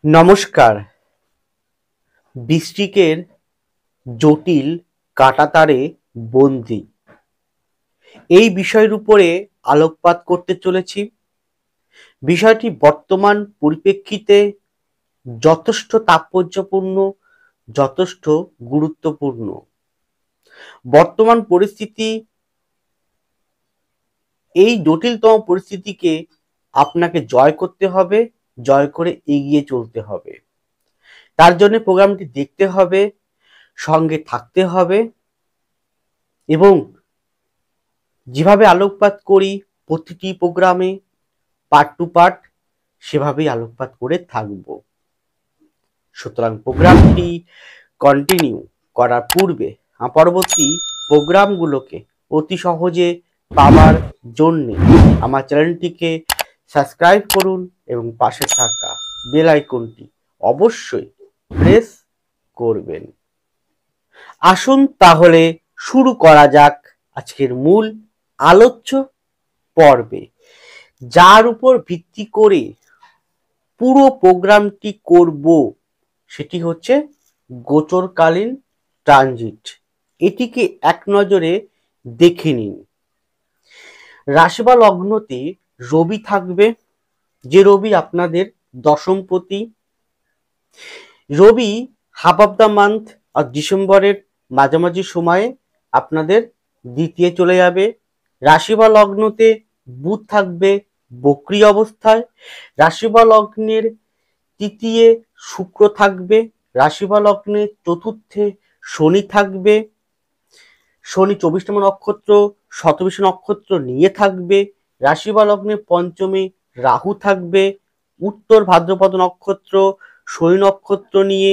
নমস্কার। বৃশ্চিকের জটিল কাঁটাতারে বন্দী এই বিষয়ের উপরে আলোকপাত করতে চলেছি। বিষয়টি বর্তমান পরিপ্রেক্ষিতে যথেষ্ট তাৎপর্যপূর্ণ, যথেষ্ট গুরুত্বপূর্ণ। বর্তমান পরিস্থিতি, এই জটিলতম পরিস্থিতিকে আপনাকে জয় করতে হবে, জয় করে এগিয়ে চলতে হবে। তার জন্য প্রোগ্রামটি দেখতে হবে, সঙ্গে থাকতে হবে এবং যেভাবে আলোকপাত করি প্রতিটি প্রোগ্রামে পার্ট টু পার্ট সেভাবেই আলোকপাত করে থাকব। সুতরাং প্রোগ্রামটি কন্টিনিউ করার পূর্বে পরবর্তী প্রোগ্রামগুলোকে অতি সহজে পাওয়ার জন্যে আমার চ্যানেলটিকে সাবস্ক্রাইব করুন এবং পাশে থাকা বেল আইকনটি অবশ্যই প্রেস করবেন। আসুন তাহলে শুরু করা যাক আজকের মূল আলোচ্য পর্বে, যার উপর ভিত্তি করে পুরো প্রোগ্রামটি করব সেটি হচ্ছে গোচরকালীন ট্রানজিট। এটিকে এক নজরে দেখে নিন। রাশি বা লগ্নতে রবি থাকবে, যে রবি আপনাদের দশমপতি। রবি হাফ অফ দ্য মান্থ আর ডিসেম্বরের মাঝামাঝি সময়ে আপনাদের দ্বিতীয় চলে যাবে। রাশি বা লগ্নতে বুধ থাকবে বক্রী অবস্থায়। রাশি বা লগ্নের তৃতীয় শুক্র থাকবে। রাশি বা লগ্নের চতুর্থে শনি থাকবে। শনি 24তম নক্ষত্র শতবিশী নক্ষত্র নিয়ে থাকবে। রাশি বা লগ্নের পঞ্চমে রাহু থাকবে উত্তর ভাদ্রপদ নক্ষত্র শনি নক্ষত্র নিয়ে।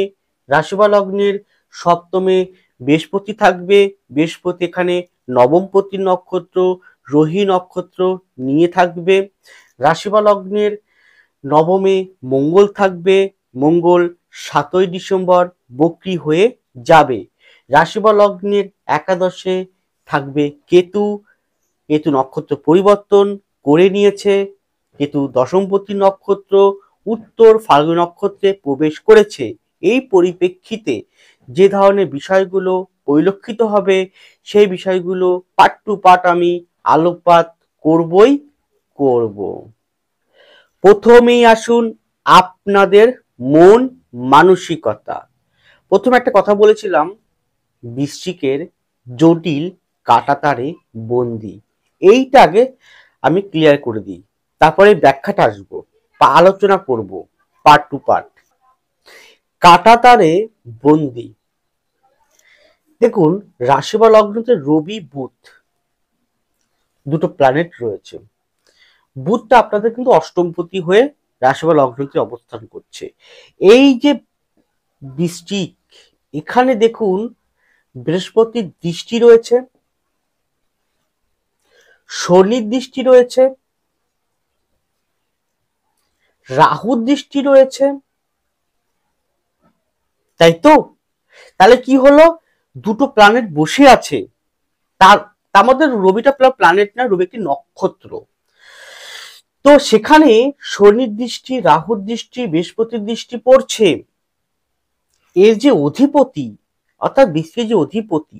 রাশি বা লগ্নের সপ্তমে বৃহস্পতি থাকবে। বৃহস্পতি এখানে নবমপতি নক্ষত্র রোহিণী নক্ষত্র নিয়ে থাকবে। রাশি বা লগ্নের নবমে মঙ্গল থাকবে। মঙ্গল 7ই ডিসেম্বর বক্রী হয়ে যাবে। রাশি বা লগ্নের একাদশে থাকবে কেতু। কেতু নক্ষত্র পরিবর্তন করে নিয়েছে। কেতু দশমপতি নক্ষত্র উত্তর ফাল্গুন নক্ষত্রে প্রবেশ করেছে। এই পরিপ্রেক্ষিতে যে ধরনের বিষয়গুলো পরিলক্ষিত হবে সেই বিষয়গুলো পার্ট টু পার্ট আমি আলোকপাত করবই করব। প্রথমেই আসুন আপনাদের মন মানসিকতা। প্রথমে একটা কথা বলেছিলাম, বৃশ্চিকের জটিল কাঁটাতারে বন্দী। এইটা আগে আমি ক্লিয়ার করে দিই, তারপরে ব্যাখ্যাটা আসবো বা আলোচনা করব পার্ট টু পার্ট। কাঁটাতারে বন্দী, দেখুন রাশি বা লগ্নতে রবি বুধ দুটো প্ল্যানেট রয়েছে। বুধটা আপনাদের কিন্তু অষ্টমপতি হয়ে রাশি বা লগ্নতে অবস্থান করছে। এই যে বৃশ্চিক, এখানে দেখুন বৃহস্পতির দৃষ্টি রয়েছে, শনির দৃষ্টি রয়েছে, রাহুর দৃষ্টি রয়েছে, তাই তো? তাহলে কি হলো, দুটো প্ল্যানেট বসে আছে। তার মধ্যে রবিটা প্ল্যানেট না, রবি একটি নক্ষত্র। তো সেখানে শনির দৃষ্টি, রাহুর দৃষ্টি, বৃহস্পতির দৃষ্টি পড়ছে। এর যে অধিপতি অর্থাৎ বিশ্বের যে অধিপতি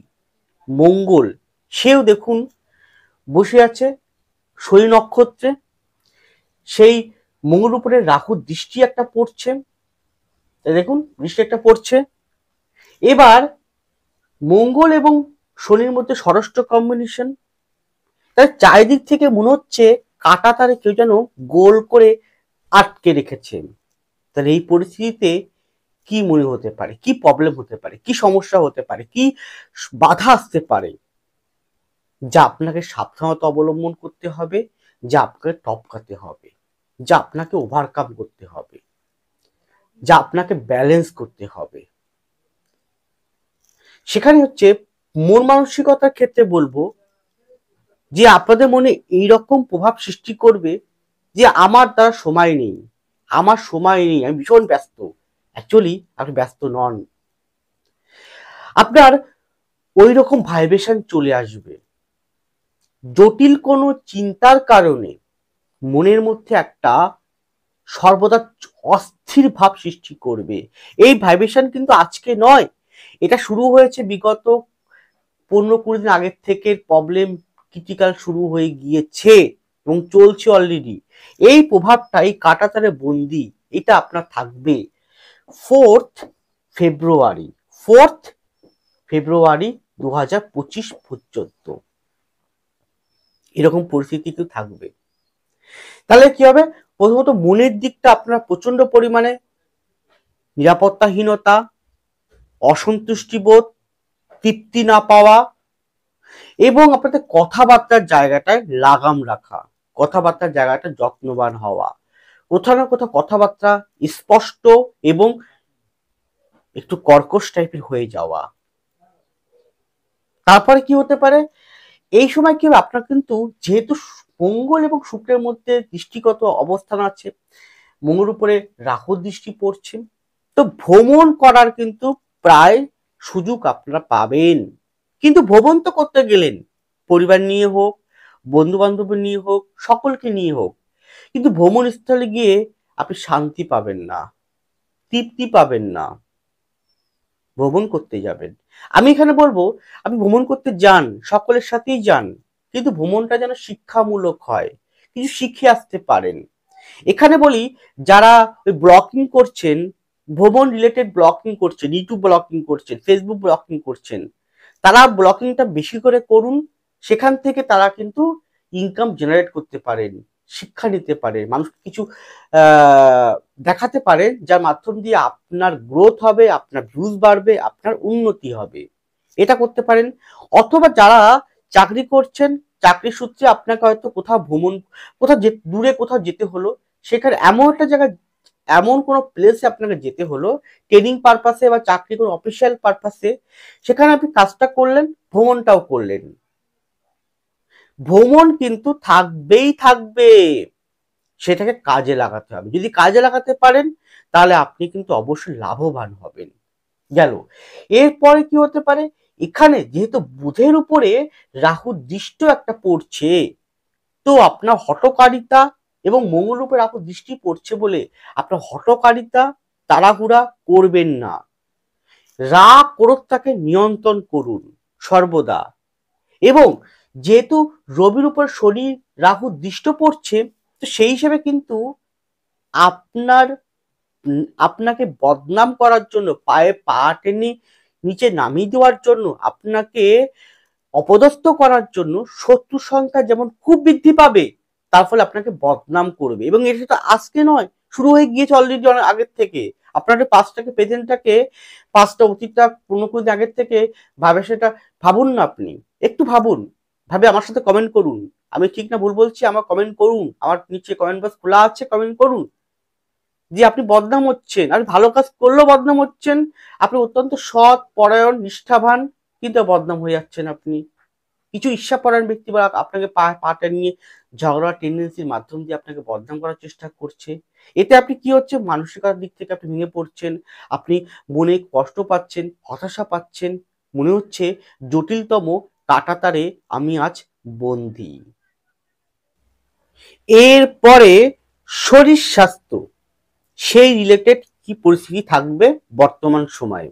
মঙ্গল, সেও দেখুন বসে আছে শনি নক্ষত্রে। সেই মঙ্গল উপরে রাহুর দৃষ্টি একটা পড়ছে, দেখুন দৃষ্টি একটা পড়ছে। এবার মঙ্গল এবং শনির মধ্যে ষষ্ঠ কম্বিনেশন। তাই চারিদিক থেকে মনে হচ্ছে কাঁটা তারে কেউ যেন গোল করে আটকে রেখেছে। তাহলে এই পরিস্থিতিতে কি মনে হতে পারে, কি প্রবলেম হতে পারে, কি সমস্যা হতে পারে, কি বাধা আসতে পারে, যা আপনাকে সাবধানতা অবলম্বন করতে হবে, যা আপনাকে টপকাতে হবে, যা আপনাকে ওভারকাম করতে হবে, যা আপনাকে ব্যালেন্স করতে হবে। সেখানে হচ্ছে মন মানসিকতার ক্ষেত্রে বলবো যে আপনাদের মনে এইরকম প্রভাব সৃষ্টি করবে যে আমার দ্বারা সময় নেই, আমার সময় নেই, আমি ভীষণ ব্যস্ত। অ্যাকচুয়ালি আপনি ব্যস্ত নন, আপনার ওই রকম ভাইব্রেশন চলে আসবে। জটিল কোনো চিন্তার কারণে মনের মধ্যে একটা সর্বদা অস্থির ভাব সৃষ্টি করবে। এই ভাইব্রেশন কিন্তু আজকে নয়, এটা শুরু হয়েছে বিগত 15-20 দিন আগের থেকে। প্রবলেম ক্রিটিক্যাল শুরু হয়ে গিয়েছে এবং চলছে অলরেডি। এই প্রভাবটা, এই কাঁটাতারে বন্দি, এটা আপনার থাকবে 4th ফেব্রুয়ারি 4th ফেব্রুয়ারি 2025 পর্যন্ত এরকম পরিস্থিতি কিন্তু থাকবে। তাহলে কি হবে? প্রথমত মনের দিকটা আপনার প্রচন্ড পরিমাণে নিরাপত্তাহীনতা, অসন্তুষ্টিবোধ, তৃপ্তি না পাওয়া এবং আপনাদের কথাবার্তার জায়গাটায় লাগাম রাখা, কথাবার্তার জায়গাটা যত্নবান হওয়া, কোথাও না কোথাও কথাবার্তা স্পষ্ট এবং একটু কর্কশ টাইপের হয়ে যাওয়া। তারপরে কি হতে পারে? এই সময় কি হবে? আপনার কিন্তু যেহেতু মঙ্গল এবং শুক্রের মধ্যে দৃষ্টিগত অবস্থান আছে, মঙ্গলের উপরে রাহুর দৃষ্টি পড়ছে, তো ভ্রমণ করার কিন্তু প্রায় সুযোগ আপনারা পাবেন। কিন্তু ভ্রমণ তো করতে গেলেন পরিবার নিয়ে হোক, বন্ধু বান্ধব নিয়ে হোক, সকলকে নিয়ে হোক, কিন্তু ভ্রমণ স্থলে গিয়ে আপনি শান্তি পাবেন না, তৃপ্তি পাবেন না। ভ্রমণ করতে যাবেন, আমি এখানে বলবো আপনি ভ্রমণ করতে যান, সকলের সাথেই যান, কিন্তু ভ্রমণটা যেন শিক্ষামূলক হয়, কিছু শিখে আসতে পারেন। এখানে বলি, যারা ওই ব্লকিং করছেন, ভ্রমণ রিলেটেড ব্লকিং করছেন, ইউটিউব ব্লকিং করছেন, ফেসবুক ব্লকিং করছেন, তারা ব্লকিংটা বেশি করে করুন। সেখান থেকে তারা কিন্তু ইনকাম জেনারেট করতে পারেন, শিক্ষা নিতে পারে, মানুষকে কিছু দেখাতে পারে, যার মাধ্যম দিয়ে আপনার গ্রোথ হবে, আপনার ভিউজ বাড়বে, আপনার উন্নতি হবে। এটা করতে পারেন। অথবা যারা চাকরি করছেন, চাকরি সূত্রে আপনাকে হয়তো কোথাও ভ্রমণ, কোথাও দূরে কোথাও যেতে হলো, সেখানে এমন একটা জায়গায়, এমন কোনো প্লেসে আপনাকে যেতে হলো ট্রেনিং পারপাসে বা চাকরি কোনো অফিসিয়াল পারপাসে, সেখানে আপনি কাজটা করলেন, ভ্রমণটাও করলেন। ভ্রমণ কিন্তু থাকবেই থাকবে, সেটাকে কাজে লাগাতে হবে। যদি কাজে লাগাতে পারেন তাহলে আপনি কিন্তু অবশ্যই লাভবান হবেন। গেল। এরপরে কি হতে পারে? এখানে যেহেতু বুধের উপরে রাহুর দৃষ্টি একটা পড়ছে, তো আপনার হঠকারিতা এবং মঙ্গলের উপরে রাহুর দৃষ্টি পড়ছে বলে আপনার হঠকারিতা, তাড়াহুড়া করবেন না। রাগ ক্রোধটাকে নিয়ন্ত্রণ করুন সর্বদা। এবং যেহেতু রবির উপর শনি রাহু দৃষ্টি পড়ছে, তো সেই হিসেবে কিন্তু আপনার আপনাকে বদনাম করার জন্য, পায়ে পা টেনে নিচে নামিয়ে দেওয়ার জন্য, আপনাকে অপদস্থ করার জন্য শত্রু সংখ্যা যেমন খুব বৃদ্ধি পাবে, তার ফলে আপনাকে বদনাম করবে। এবং এটা তো আজকে নয়, শুরু হয়ে গিয়েছে অলরেডি অনেক আগের থেকে। আপনার পাস্টটাকে, প্রেজেন্টটাকে, পাস্টটা অতীতটা 15-20 দিন আগের থেকে ভাবে, সেটা ভাবুন না। আপনি একটু ভাবুন, ভাবে আমার সাথে কমেন্ট করুন। আমি ঠিক না ভুল বলছি, আমার কমেন্ট করুন, আমার নিচে কমেন্ট বক্স খোলা আছে, কমেন্ট করুন যে আপনি বদনাম হচ্ছেন, আপনি ভালো কাজ করলেও বদনাম হচ্ছেন, আপনি অত্যন্ত সৎ, পরায়ণ, নিষ্ঠাবান, কিন্তু বদনাম হয়ে যাচ্ছেন আপনি। কিছু ঈর্ষাপরায়ণ ব্যক্তি বা আপনাকে পাটা নিয়ে ঝগড়া টেন্ডেন্সির মাধ্যম দিয়ে আপনাকে বদনাম করার চেষ্টা করছে। এতে আপনি কি হচ্ছে? মানসিকতার দিক থেকে আপনি ভেঙে পড়ছেন, আপনি মনে কষ্ট পাচ্ছেন, হতাশা পাচ্ছেন, মনে হচ্ছে জটিলতম কাঁটাতারে আমি আজ বন্দী। এরপরে শরীর স্বাস্থ্য, সেই রিলেটেড কি পরিস্থিতি থাকবে বর্তমান সময়ে।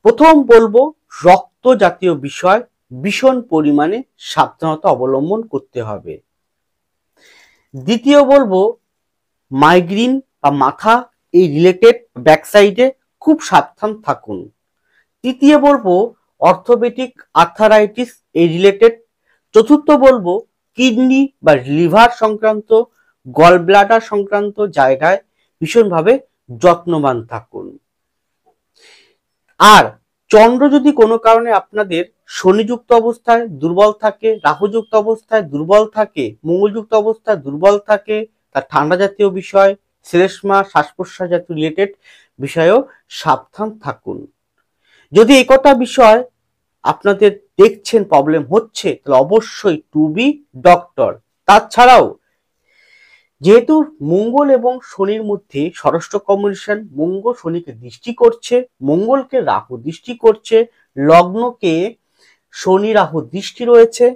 প্রথম বলবো, রক্ত জাতীয় বিষয় ভীষণ পরিমাণে সাবধানতা অবলম্বন করতে হবে। দ্বিতীয় বলবো, মাইগ্রেন বা মাথা এই রিলেটেড ব্যাক সাইডে খুব সাবধান থাকুন। তৃতীয় বলবো, অর্থোপেডিক আর্থারাইটিস এই রিলেটেড। চতুর্থ বলবো, কিডনি বা লিভার সংক্রান্ত, গল ব্লাডার সংক্রান্ত জায়গায় ভীষণভাবে যত্নবান থাকুন। আর চন্দ্র যদি কোনো কারণে আপনাদের শনিযুক্ত অবস্থায় দুর্বল থাকে, রাহুযুক্ত অবস্থায় দুর্বল থাকে, মঙ্গলযুক্ত অবস্থায় দুর্বল থাকে, তার ঠান্ডা জাতীয় বিষয়, শ্লেষ্মা, শ্বাস প্রশ্বাস জাতীয় রিলেটেড বিষয়েও সাবধান থাকুন। যদি এই কটা বিষয় আপনাদের দেখছেন প্রবলেম হচ্ছে, তাহলে অবশ্যই টু বি ডক্টর। তাছাড়াও যেহেতু মঙ্গল এবং শনির মধ্যে ষষ্ঠ কম্বিনেশন, মঙ্গল শনিকে দৃষ্টি করছে, মঙ্গলকে রাহু দৃষ্টি করছে, লগ্নকে শনি রাহু দৃষ্টি রয়েছে,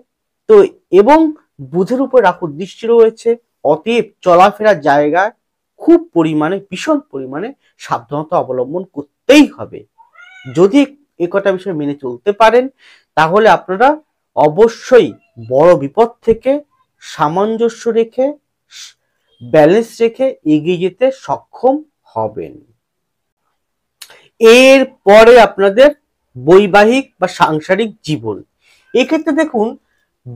তো এবং বুধের উপর রাহু দৃষ্টি রয়েছে, অতএব চলাফেরার জায়গায় খুব পরিমাণে, ভীষণ পরিমাণে সাবধানতা অবলম্বন করতেই হবে। যদি এ কটা বিষয় মেনে চলতে পারেন, তাহলে আপনারা অবশ্যই বড় বিপদ থেকে সামঞ্জস্য রেখে, ব্যালেন্স রেখে এগিয়ে যেতে সক্ষম হবেন। এর পরে আপনাদের বৈবাহিক বা সাংসারিক জীবন। এক্ষেত্রে দেখুন,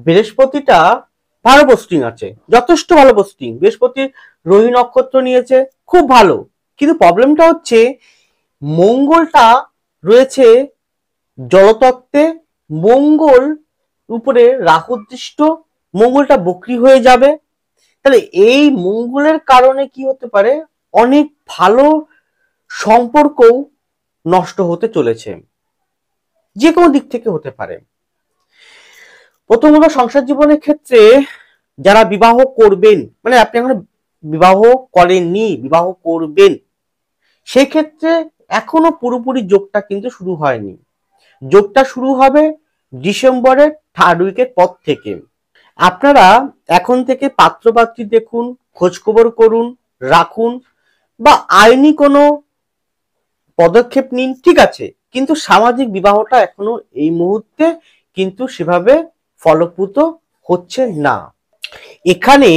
বৃহস্পতিটা ভালো পোস্টিং আছে, যথেষ্ট ভালো পোস্টিং। বৃহস্পতি রোহিণী নক্ষত্র নিয়েছে, খুব ভালো। কিন্তু প্রবলেমটা হচ্ছে মঙ্গলটা রয়েছে জলতত্ত্বে, মঙ্গল উপরে রাহু দৃষ্ট, মঙ্গলটা বক্রী হয়ে যাবে। তাহলে এই মঙ্গলের কারণে কি হতে পারে, অনেক ভালো সম্পর্কও নষ্ট হতে চলেছে, যে কোনো দিক থেকে হতে পারে। প্রথমত সংসার জীবনের ক্ষেত্রে যারা বিবাহ করবেন, মানে আপনি এখন বিবাহ করেননি, বিবাহ করবেন, সেক্ষেত্রে এখনো পুরোপুরি যোগটা কিন্তু শুরু হয়নি। যোগটা শুরু হবে ডিসেম্বরের 3rd উইকের পর থেকে। আপনারা এখন থেকে পাত্রপাত্রী দেখুন, খোঁজখবর করুন, রাখুন, বা আইনি কোনো পদক্ষেপ নিন, ঠিক আছে, কিন্তু সামাজিক বিবাহটা এখনো এই মুহূর্তে কিন্তু সেভাবে ফলপ্রসূ হচ্ছে না। এখানে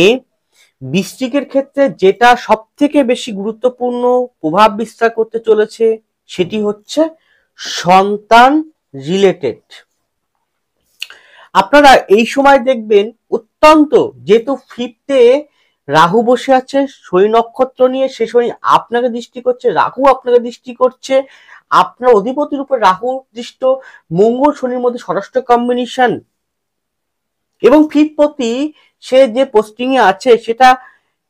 বৃশ্চিকের ক্ষেত্রে যেটা সব থেকে বেশি গুরুত্বপূর্ণ প্রভাব বিস্তার করতে চলেছে, সেটি হচ্ছে সন্তান রিলেটেড। আপনারা এই সময় দেখবেন অত্যন্ত, যেহেতু 5th-এ রাহু বসে আছে শনি নক্ষত্র নিয়ে, সে শনি আপনাকে দৃষ্টি করছে, রাহু আপনাকে দৃষ্টি করছে, আপনার অধিপতির উপর রাহু দৃষ্ট, মঙ্গল শনির মধ্যে ষষ্ঠ কম্বিনেশন, এবং 5th পতি সে যে পোস্টিং এ আছে সেটা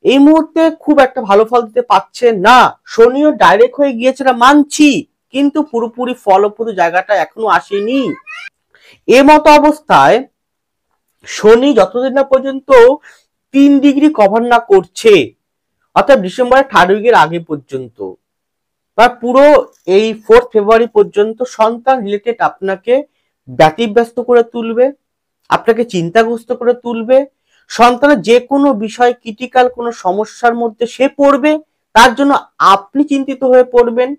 এই মুহূর্তে খুব একটা ভালো ফল দিতে পারছে না। শনিও ডাইরেক্ট হয়ে গিয়েছে না মানছি, কিন্তু পুরোপুরি ফলপ্রদ জায়গাটা এখনো আসেনি। এ মতো অবস্থায় শনি যতদিন না পর্যন্ত 3 ডিগ্রি কভার না করছে, অর্থাৎ ডিসেম্বরের 3rd উইকের আগে পর্যন্ত, বা পুরো এই 4th ফেব্রুয়ারি পর্যন্ত সন্তান রিলেটেড আপনাকে ব্যতিব্যস্ত করে তুলবে, আপনাকে চিন্তাগ্রস্ত করে তুলবে। সন্তানের যে কোনো বিষয় ক্রিটিক্যাল কোনো সমস্যার মধ্যে সে পড়বে, তার জন্য আপনি চিন্তিত হয়ে পড়বেন।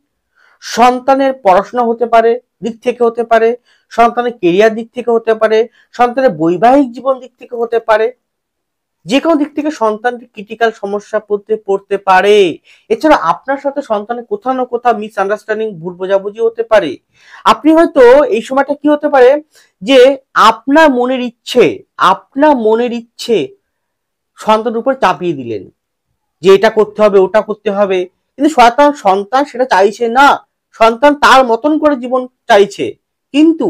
সন্তানের পড়াশোনা হতে পারে দিক থেকে হতে পারে, সন্তানের কেরিয়ার দিক থেকে হতে পারে, সন্তানের বৈবাহিক জীবন দিক থেকে হতে পারে, যে কোনো দিক থেকে সন্তানটি ক্রিটিক্যাল সমস্যা পড়তে পারে। এছাড়া আপনার সাথে সন্তানের কোথাও না কোথাও মিসআন্ডারস্ট্যান্ডিং, ভুল বোঝাবুঝি হতে পারে। আপনি হয়তো এই সময়টা কি হতে পারে যে আপনার মনের ইচ্ছে সন্তানের উপর চাপিয়ে দিলেন, যে এটা করতে হবে, ওটা করতে হবে, কিন্তু সন্তান সেটা চাইছে না। সন্তান তার মতন করে জীবন চাইছে, কিন্তু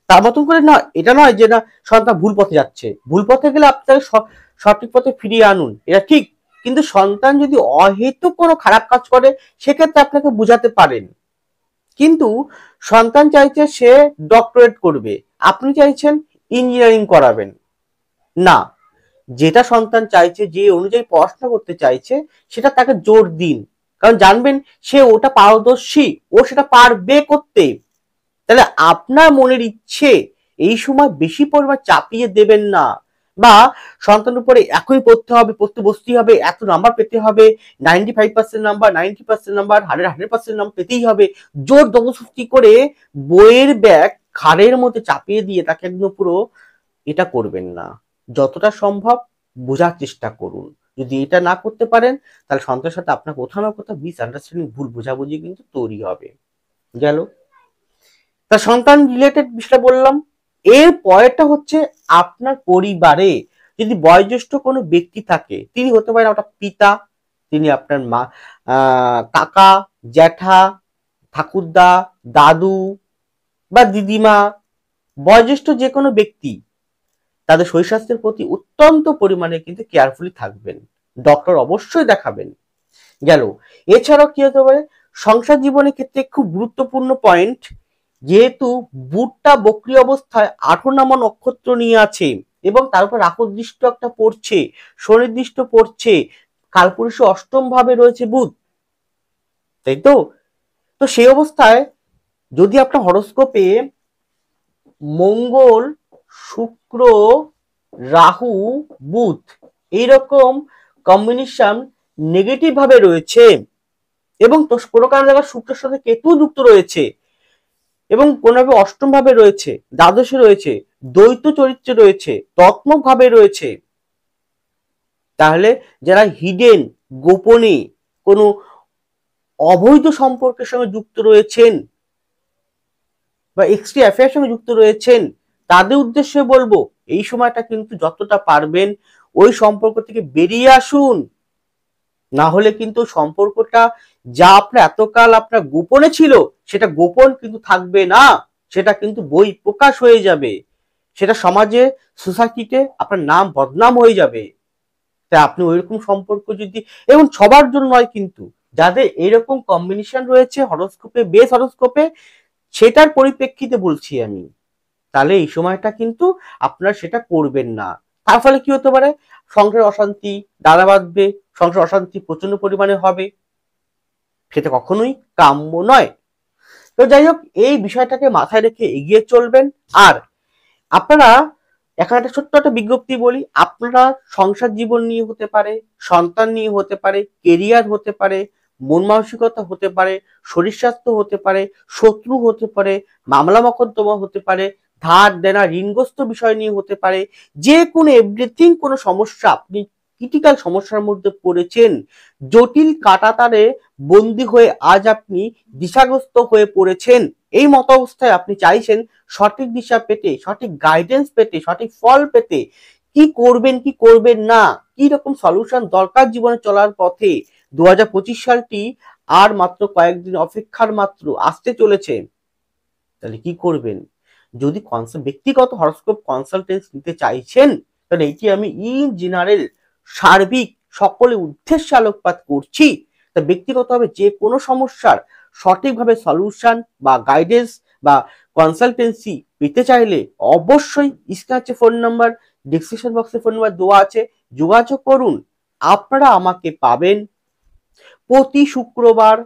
তার মতন করে না, এটা নয় যে না সন্তান ভুল পথে যাচ্ছে, ভুল পথে গেলে আপনাকে সঠিক পথে ফিরিয়ে আনুন, এটা ঠিক। কিন্তু সন্তান যদি অহেতুক কোনো খারাপ কাজ করে, সেক্ষেত্রে আপনাকে বুঝাতে পারেন। কিন্তু সন্তান চাইছে সে ডক্টরেট করবে, আপনি চাইছেন ইঞ্জিনিয়ারিং করাবেন না। যেটা সন্তান চাইছে, যে অনুযায়ী পড়াশোনা করতে চাইছে, সেটা তাকে জোর দিন, কারণ জানবেন সে ওটা পারদর্শী, ও সেটা পারবে করতে। তাহলে আপনার মনের ইচ্ছে এই সময় বেশি পরিমাণ চাপিয়ে দেবেন না, বা সন্তানের উপরে একই পড়তে হবে, পড়তে বসতেই হবে, এত নাম্বার পেতে হবে, 95% নাম্বার, 90% নাম্বার, 100% নাম্বার পেতেই হবে, জোর জবরদস্তি করে বইয়ের ব্যাগ ঘাড়ের মধ্যে চাপিয়ে দিয়ে তাকে একদম পুরো এটা করবেন না। যতটা সম্ভব বোঝার চেষ্টা করুন। যদি এটা না করতে পারেন, তাহলে সন্তানের সাথে আপনার কোথাও না কোথাও মিসআন্ডারস্ট্যান্ডিং, ভুল বোঝাবুঝি কিন্তু তৈরি হবে। গেল, তা সন্তান রিলেটেড বিষয়টা বললাম। এর পরেরটা হচ্ছে আপনার পরিবারে যদি বয়োজ্যেষ্ঠ কোনো ব্যক্তি থাকে, তিনি হতে পারেন আপনার পিতা, তিনি আপনার মা, কাকা, জ্যাঠা, ঠাকুরদা, দাদু বা দিদিমা, বয়োজ্যেষ্ঠ যে কোনো ব্যক্তি, তাদের শরীর স্বাস্থ্যের প্রতি অত্যন্ত পরিমাণে কিন্তু কেয়ারফুলি থাকবেন, ডক্টর অবশ্যই দেখাবেন। গেল, এছাড়াও কি হতে পারে সংসার জীবনের ক্ষেত্রে খুব গুরুত্বপূর্ণ পয়েন্ট, যেহেতু বুধটা বক্রী অবস্থায় 18 নম্বর নক্ষত্র নিয়ে আছে, এবং তার উপর রাহু দৃষ্ট একটা পড়ছে, শনি দৃষ্ট পড়ছে, কালপুরুষে 8ম ভাবে রয়েছে বুধ, তাই তো। তো সেই অবস্থায় যদি আপনার হরোস্কোপে মঙ্গল, শুক্র, রাহু, বুধ এইরকম কম্বিনেশন নেগেটিভ ভাবে রয়েছে এবং কোনো কারণে জায়গায় শুক্রের সাথে কেতু যুক্ত রয়েছে এবং কোনোভাবে অষ্টম ভাবে রয়েছে, দ্বাদশে রয়েছে, দ্বৈত চরিত্রে রয়েছে, তত্ত্বক ভাবে রয়েছে, তাহলে যারা হিডেন, গোপনে কোনো অবৈধ সম্পর্কের সঙ্গে যুক্ত রয়েছেন বা এক্সট্রা অ্যাফেয়ারের সঙ্গে যুক্ত রয়েছেন, তাদের উদ্দেশ্যে বলবো এই সময়টা কিন্তু যতটা পারবেন ওই সম্পর্ক থেকে বেরিয়ে আসুন। না হলে কিন্তু সম্পর্কটা যা আপনার এতকাল আপনার গোপনে ছিল সেটা গোপন কিন্তু থাকবে না, সেটা কিন্তু বই প্রকাশ হয়ে যাবে, সেটা সমাজে, সোসাইটিতে আপনার নাম বদনাম হয়ে যাবে। তাই আপনি ওইরকম সম্পর্ক যদি, এবং সবার জন্য নয় কিন্তু, যাদের এরকম কম্বিনেশন রয়েছে হরোস্কোপে, বেস হরোস্কোপে, সেটার পরিপ্রেক্ষিতে বলছি আমি, তাহলে এই সময়টা কিন্তু আপনারা সেটা করবেন না। তার ফলে কি হতে পারে, সংসারে অশান্তি দাঁড়া বাঁধবে, সংসার অশান্তি প্রচন্ড পরিমাণে হবে, সেটা কখনোই কাম্য নয়। তো যাই হোক, এই বিষয়টাকে মাথায় রেখে এগিয়ে চলবেন। আর আপনারা এখানে একটা ছোট্ট একটা বিজ্ঞপ্তি বলি, আপনারা সংসার জীবন নিয়ে হতে পারে, সন্তান নিয়ে হতে পারে, কেরিয়ার হতে পারে, মন মানসিকতা হতে পারে, শরীর স্বাস্থ্য হতে পারে, শত্রু হতে পারে, মামলা মকদ্দমা হতে পারে, ধার দেনা ঋণগ্রস্ত বিষয় নিয়ে হতে পারে, যে কোনো এভরিথিং, কোনো সমস্যা, আপনি ক্রিটিক্যাল সমস্যার মধ্যে পড়েছেন, জটিল কাঁটাতারে বন্দী হয়ে আজ আপনি দিশাগ্রস্ত হয়ে পড়েছেন, এই মত অবস্থায় আপনি চাইছেন সঠিক দিশা পেতে, সঠিক গাইডেন্স পেতে, সঠিক ফল পেতে, কি করবেন কি করবেন না, কি রকম সলিউশন দরকার জীবনে চলার পথে, 2025 সালটি আর মাত্র কয়েকদিন অপেক্ষার মাত্র আসতে চলেছে, তাহলে কি করবেন? যদি ব্যক্তিগত হরোস্কোপ কনসালটেন্স নিতে চাইছেন, তাহলে এটি আমি ইন জেনারেল, সার্বিক, সকলে উদ্দেশ্যে আলোকপাত করছি। তা ব্যক্তিগতভাবে যে কোনো সমস্যার সঠিকভাবে সলিউশন বা গাইডেন্স বা কনসালটেন্সি পেতে চাইলে অবশ্যই স্ক্রিনে ফোন নাম্বার, ডিসক্রিপশন বক্সে ফোন নাম্বার দেওয়া আছে, যোগাযোগ করুন। আপনারা আমাকে পাবেন প্রতি শুক্রবার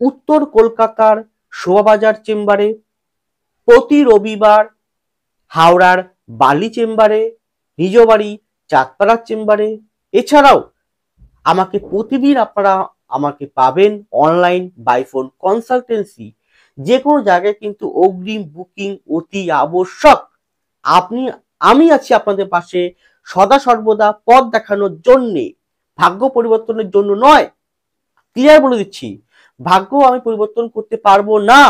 উত্তর কলকাতার শোভাবাজার চেম্বারে, প্রতি রবিবার হাওড়ার বালি চেম্বারে, নিজ বাড়ি চাঁদপাড়ার চেম্বারে। এছাড়াও আমাকে প্রতিদিন আপনারা আমাকে পাবেন অনলাইন বাই ফোন কনসালটেন্সি। যে কোনো জায়গায় কিন্তু অগ্রিম বুকিং অতি আবশ্যক। আমি আছি আপনাদের পাশে সদা সর্বদা, পথ দেখানোর জন্যে, ভাগ্য পরিবর্তনের জন্য নয়। ক্লিয়ার বলে দিচ্ছি, ভাগ্য আমি পরিবর্তন করতে পারবো না,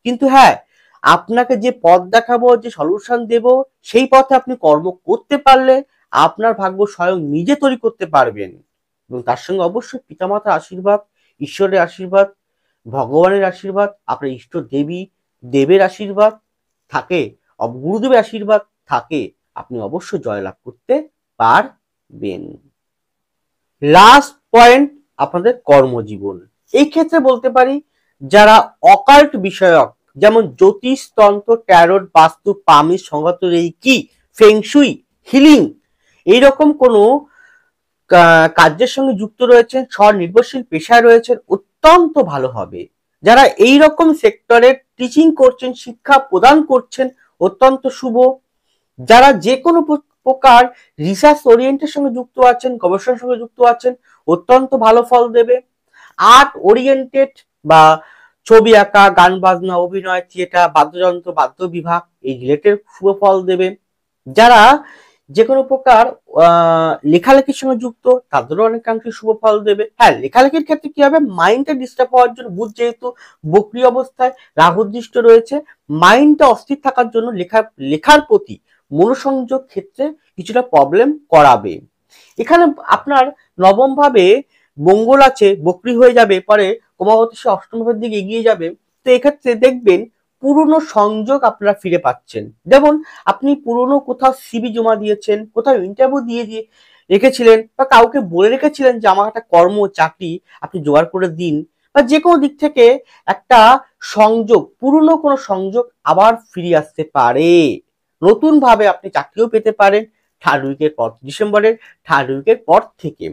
কিন্তু হ্যাঁ, আপনাকে যে পথ দেখাবো, যে সলিউশন দেব, সেই পথে আপনি কর্ম করতে পারলে আপনার ভাগ্য স্বয়ং নিজে তৈরি করতে পারবেন। এবং তার সঙ্গে অবশ্যই পিতামাতার আশীর্বাদ, ঈশ্বরের আশীর্বাদ, ভগবানের আশীর্বাদ, আপনার ইষ্ট দেবী দেবের আশীর্বাদ থাকে, গুরুদেবের আশীর্বাদ থাকে, আপনি অবশ্যই জয়লাভ করতে পারবেন। লাস্ট পয়েন্ট, আপনাদের কর্মজীবন। এই ক্ষেত্রে বলতে পারি, যারা অকাল্ট বিষয়ক, যেমন জ্যোতিষ, তন্ত্র, ট্যারোট, বাস্তু, পামিশ, সংগত রেইকি, ফেংশুই, হিলিং, এইরকম কোনো কার্যের সঙ্গে যুক্ত রয়েছেন, স্বনির্ভরশীল পেশায় রয়েছেন, অত্যন্ত ভালো হবে। যারা এই রকম সেক্টরে টিচিং করছেন, শিক্ষা প্রদান করছেন, অত্যন্ত শুভ। যারা যে কোনো প্রকার রিসার্চ ওরিয়েন্টের সঙ্গে যুক্ত আছেন, গবেষণার সঙ্গে যুক্ত আছেন, অত্যন্ত ভালো ফল দেবে। আর্ট ওরিয়েন্টেড বা ছবি আঁকা, গান বাজনা, অভিনয়, থিয়েটার, বাদ্যযন্ত্র, বাদ্য বিভাগ, এই রিলেটেড শুভ ফল দেবে। যারা যে কোনো প্রকার লেখালেখির সঙ্গে যুক্ত, তাদেরও অনেকাংশে শুভ ফল দেবে। হ্যাঁ, লেখালেখির ক্ষেত্রে কি হবে, মাইন্ডটা ডিস্টার্ব হওয়ার জন্য, বুধ যেহেতু বক্রী অবস্থায় রাহু দৃষ্ট রয়েছে, মাইন্ডটা অস্থির থাকার জন্য লেখার প্রতি মনোসংযোগ ক্ষেত্রে কিছুটা প্রবলেম করাবে। এখানে আপনার নবম ভাবে মঙ্গল আছে, বক্রী হয়ে যাবে, পরে ক্রমাগত সে অষ্টম ভাবের দিকে এগিয়ে যাবে। তো এক্ষেত্রে দেখবেন পুরনো সংযোগ আপনারা ফিরে পাচ্ছেন। যেমন আপনি পুরনো কোথাও সিভি জমা দিয়েছেন, কোথাও ইন্টারভিউ দিয়ে রেখেছিলেন, বা কাউকে বলে রেখেছিলেন যে আমার একটা কর্ম চাকরি আপনি জোগাড় করে দিন, বা যে কোনো দিক থেকে একটা সংযোগ, পুরনো কোনো সংযোগ আবার ফিরে আসতে পারে। নতুন ভাবে আপনি চাকরিও পেতে পারেন থার্ড উইকের পর, ডিসেম্বরের থার্ড উইকের পর থেকে।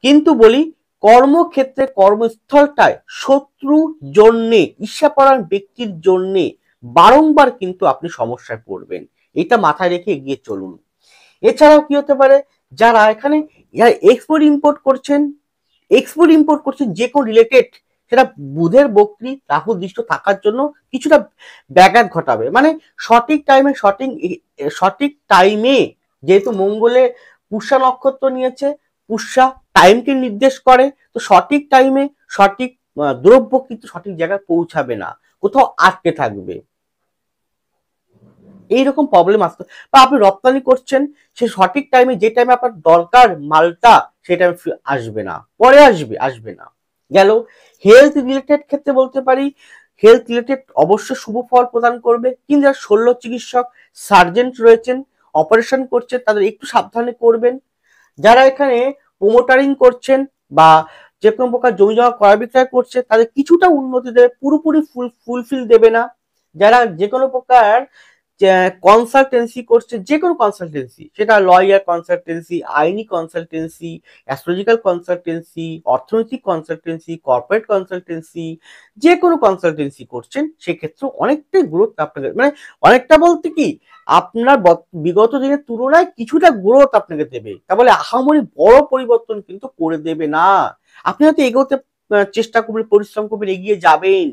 কিন্তু বলি, কর্মক্ষেত্রে, কর্মস্থলটায় শত্রু জন্যে, ঈর্ষাপরায়ণ ব্যক্তির জন্যে বারংবার কিন্তু আপনি সমস্যায় পড়বেন, এটা মাথায় রেখে এগিয়ে চলুন। এছাড়াও কি হতে পারে, যারা এখানে এক্সপোর্ট ইম্পোর্ট করছেন, এক্সপোর্ট ইম্পোর্ট করছেন, যে কোনো রিলেটেড, সেটা বুধের বক্রী রাহু দৃষ্ট থাকার জন্য কিছুটা ব্যাঘাত ঘটাবে। মানে সঠিক টাইমে যেহেতু মঙ্গলে পুষ্যা নক্ষত্র নিয়েছে, পুষ্যা টাইমকে নির্দেশ করে, তো সঠিক টাইমে সঠিক দ্রব্য কিন্তু সঠিক জায়গায় পৌঁছাবে না, কোথাও আটকে থাকবে, এইরকম প্রবলেম আসতে। বা আপনি রপ্তানি করছেন, সে সঠিক টাইমে যে টাইমে আপনার দরকার মালটা সেই টাইমে আসবে না, পরে আসবে না। গেল হেলথ রিলেটেড ক্ষেত্রে বলতে পারি, হেলথ রিলেটেড অবশ্য শুভ ফল প্রদান করবে, কিন্তু যারা শল্য চিকিৎসক সার্জেন্ট রয়েছেন, অপারেশন করছে, তাদের একটু সাবধানে করবেন। যারা এখানে প্রোমোটারিং করছেন বা যে কোনো প্রকার জমি জমা ক্রয় বিক্রয় করছে, তাদের কিছুটা উন্নতি দেবে, পুরোপুরি ফুলফিল দেবে না। যারা যে কোনো প্রকার কনসালটেন্সি করছে, যে কোনো কনসালটেন্সি, সেটা লয়ার কনসালটেন্সি, আইনি কনসালটেন্সি, অ্যাস্ট্রোলজিক্যাল কনসালটেন্সি, অর্থনৈতিক কনসালটেন্সি, কর্পোরেট কনসালটেন্সি, যে কোনো কনসালটেন্সি করছেন, সেক্ষেত্রে অনেকটাই গ্রোথ আপনাকে, মানে অনেকটা বলতে কি, আপনার বিগত দিনের তুলনায় কিছুটা গ্রোথ আপনাকে দেবে, তা বলে আহামরি বড় পরিবর্তন কিন্তু করে দেবে না। আপনি হয়তো এগোতে চেষ্টা করবেন, পরিশ্রম করবেন, এগিয়ে যাবেন,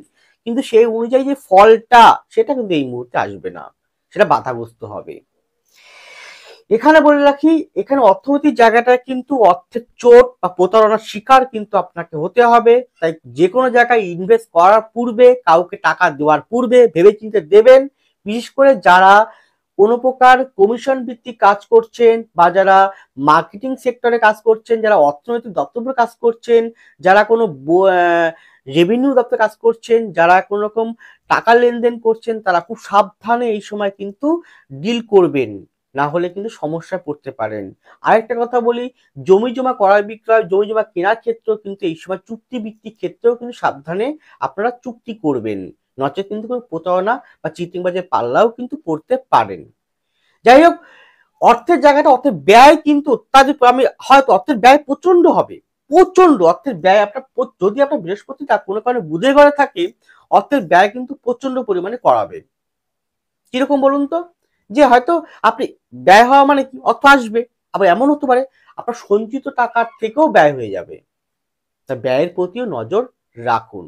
কিন্তু সেই অনুযায়ী যে ফলটা, সেটা কিন্তু এই মুহূর্তে আসবে না, সেটা বাধাগ্রস্ত হবে। এখানে বলে রাখি, এখানে অর্থনৈতিক জায়গাটা কিন্তু অর্থের চোট বা প্রতারণার শিকার কিন্তু আপনাকে হতে হবে। তাই যে কোনো জায়গায় ইনভেস্ট করার পূর্বে, কাউকে টাকা দেওয়ার পূর্বে ভেবেচিন্তে দেবেন। বিশেষ করে যারা কোনো প্রকার কমিশন ভিত্তিক কাজ করছেন, বা যারা মার্কেটিং সেক্টরে কাজ করছেন, যারা অর্থনৈতিক দপ্তরে কাজ করছেন, যারা কোনো রেভিনিউ দপ্তরে কাজ করছেন, যারা কোনো রকম টাকা লেনদেন করছেন, তারা খুব সাবধানে এই সময় কিন্তু ডিল করবেন, না হলে কিন্তু সমস্যায় পড়তে পারেন। আরেকটা কথা বলি, জমি জমা ক্রয় বিক্রয়, জমি জমা কেনার ক্ষেত্রেও কিন্তু এই সময় চুক্তিভিত্তিক ক্ষেত্রেও কিন্তু সাবধানে আপনারা চুক্তি করবেন, নচেত কিন্তু কোনো প্রতারণা বা চিটিংবাজের পাল্লাও কিন্তু পড়তে পারেন। যাই হোক, অর্থের জায়গাটা, অর্থের ব্যয় কিন্তু অত্যাধিক, আমি হয়তো অর্থের ব্যয় প্রচন্ড হবে, প্রচন্ড অর্থের ব্যয় আপনার, যদি আপনার বৃহস্পতিটা কোনো কারণে বুধের ঘরে থাকে, অর্থের ব্যয় কিন্তু প্রচন্ড পরিমাণে করাবে। কিরকম বলুন তো, যে হয়তো আপনি ব্যয় হওয়া মানে কি, অর্থ আসবে, আবার এমন হতে পারে আপনার সঞ্চিত টাকার থেকেও ব্যয় হয়ে যাবে, তা ব্যয়ের প্রতিও নজর রাখুন।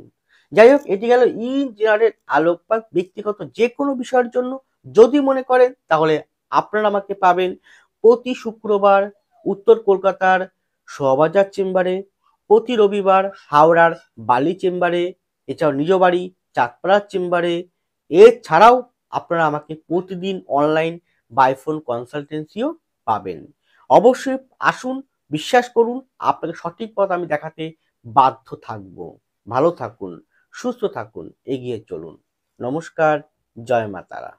যাই হোক, এটি গেল ইন জেনারেল আলোকপাত ব্যক্তিগত যে কোনো বিষয়ের জন্য। যদি মনে করেন, তাহলে আপনারা আমাকে পাবেন প্রতি শুক্রবার উত্তর কলকাতার শোভাবাজার চেম্বারে, প্রতি রবিবার হাওড়ার বালি চেম্বারে, এছাড়াও নিজ বাড়ি চাঁদপাড়ার চেম্বারে। এছাড়াও আপনারা আমাকে প্রতিদিন অনলাইন বাই ফোন কনসালটেন্সিও পাবেন। অবশ্যই আসুন, বিশ্বাস করুন, আপনাকে সঠিক পথ আমি দেখাতে বাধ্য থাকব। ভালো থাকুন, সুস্থ থাকুন, এগিয়ে চলুন। নমস্কার, জয় মা তারা।